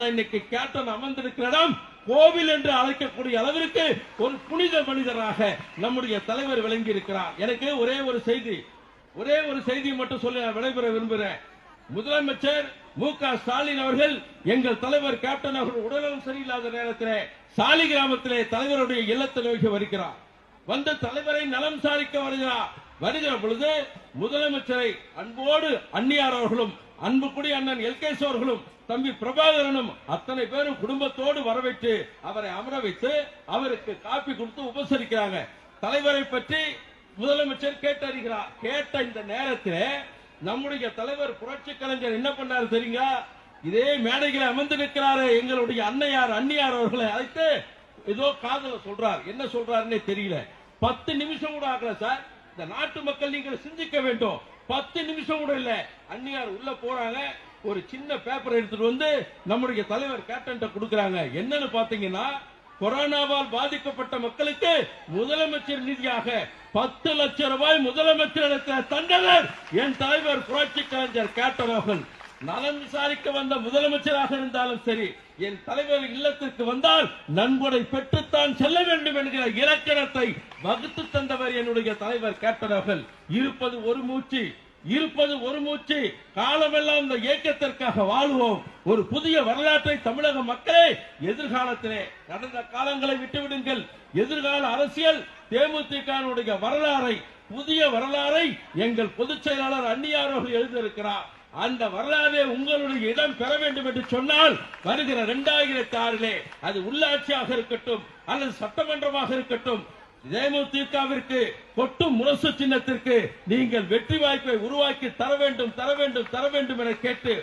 இன்னைக்கு கேப்டன் அமர்ந்திருக்கிற இடம் கோவில் என்று அழைக்கக்கூடிய அளவிற்கு ஒரு புனித மனிதராக நம்முடைய தலைவர் விளங்கி இருக்கிறார். எனக்கு ஒரே ஒரு செய்தி மட்டும் சொல்லி நான் விடைபெற விரும்புகிறேன். முதலமைச்சர் மு.க. ஸ்டாலின் அவர்கள் எங்கள் தலைவர் கேப்டன் அவர்கள் உடல்நலம் சரியில்லாத நேரத்தில் சாலி கிராமத்திலே தலைவருடைய இல்லத்தை நோக்கி வருகிறார். வந்த தலைவரை நலம் சாரிக்க வருகிற பொழுது முதலமைச்சரை அன்போடு அன்னியார் அவர்களும் அன்புக்குடி அண்ணன் எல்கேஸ் அவர்களும் தம்பி பிரபாகரனும் அத்தனை பேரும் குடும்பத்தோடு வரவேற்று அவரை அமர வைத்து அவருக்கு காப்பி கொடுத்து உபசரிக்கிறாங்க. தலைவரை பற்றி முதலமைச்சர் கேட்டறிகிறார். கேட்ட இந்த நேரத்தில் நம்முடைய தலைவர் புரட்சி கலைஞர் என்ன பண்ணாரு தெரியுங்க? இதே மேடைகளை அமர்ந்து நிற்கிறாரு எங்களுடைய அன்னியார் அவர்களை அழைத்து ஏதோ காதல சொல்றார். என்ன சொல்றாருன்னே தெரியல. 10 நிமிஷம் கூட ஆகல சார். இந்த நாட்டு மக்கள் நீங்கள் சிந்திக்க வேண்டும். 10 நிமிஷம் கூட இல்ல. அன்னியார் உள்ள போறாங்க. ஒரு சின்ன பேப்பர் எடுத்துட்டு வந்து நம்முடைய தலைவர் கேப்டன் கொடுக்கறாங்க. என்னன்னு பாத்தீங்கன்னா, கொரோனாவால் பாதிக்கப்பட்ட மக்களுக்கு முதலமைச்சர் நிதியாக 10 லட்சம் ரூபாய் முதலமைச்சரிடத்தில் தந்தவர் என் தலைவர் புரட்சி கலைஞர் கேப்டன் அவர்கள். நலம் விசாரிக்க வந்த முதலமைச்சராக இருந்தாலும் சரி, என் தலைவர் இல்லத்திற்கு வந்தால் நன்கொடை பெற்றுத்தான் செல்ல வேண்டும் என்கிற இலக்கணத்தை வகுத்து தந்தவர் என்னுடைய தலைவர் கேப்டன் அவர்கள். இருப்பது ஒரு மூச்சு காலமெல்லாம் இந்த இயக்கத்திற்காக வாழ்வோம். ஒரு புதிய வரலாற்றை தமிழக மக்களே எதிர்காலத்திலே நடந்த காலங்களை விட்டுவிடுங்கள். எதிர்கால அரசியல் தேமுதிக வரலாறை, புதிய வரலாறை எங்கள் பொதுச் செயலாளர் அன்னியார் அவர்கள் எழுதியிருக்கிறார். அந்த வரலாறு உங்களுடைய இடம் பெற வேண்டும் என்று சொன்னால் வருகிற 2006 அது உள்ளாட்சியாக இருக்கட்டும் அல்லது சட்டமன்றமாக இருக்கட்டும், தேமுதிகவிற்கு கொட்டும் முரசு சின்னத்திற்கு நீங்கள் வெற்றி வாய்ப்பை உருவாக்கி தர வேண்டும் என கேட்டு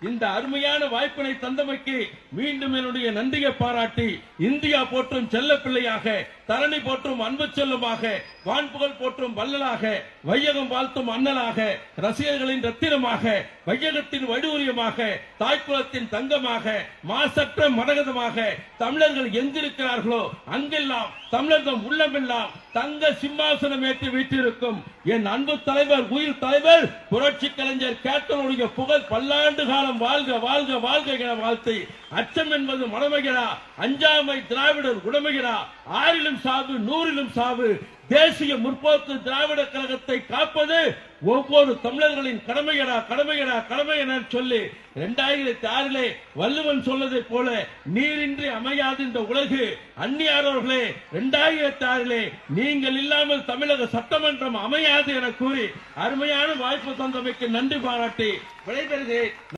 இந்த அருமையான வாய்ப்பினை தந்தமைக்கு மீண்டும் என்னுடைய நன்றியை பாராட்டி, இந்தியா போற்றும் செல்ல பிள்ளையாக, தரணி போற்றும் அன்பு செல்லுமாக, வான்புகழ் போற்றும் வள்ளலாக, வையகம் வாழ்த்தும் அண்ணலாக, ரசிகர்களின் ரத்தினமாக, வையகத்தின் வடிவூரியமாக, தாய்க்குளத்தின் தங்கமாக, மாசற்ற மரகதமாக தமிழர்கள் எங்கிருக்கிறார்களோ அங்கெல்லாம் தமிழர்கள் உள்ளமெல்லாம் தங்க சிம்மாசனம் ஏற்றி வீட்டிருக்கும் என் அன்பு தலைவர், உயிர் தலைவர் புரட்சி கலைஞர் கேப்டனுடைய புகழ் பல்லாண்டு காலம் வாழ்க வாழ்க வாழ்க என வாழ்த்தி, அச்சம் என்பது மடமைகிறா, அஞ்சாமை திராவிடர் உடமைகிறா, 6லும் சாவு 100லும் சாவு, தேசிய முற்போக்கு திராவிட கழகத்தை காப்பது ஒவ்வொரு தமிழர்களின் கடமை என சொல்லி 2006 வள்ளுவன் சொன்னதை போல நீரின்றி அமையாது இந்த உலகு. அன்னியார் அவர்களே, 2006 நீங்கள் இல்லாமல் தமிழக சட்டமன்றம் அமையாது என கூறி அருமையான வாய்ப்பு தந்தமைக்கு நன்றி பாராட்டி விடைபெறுகிறேன்.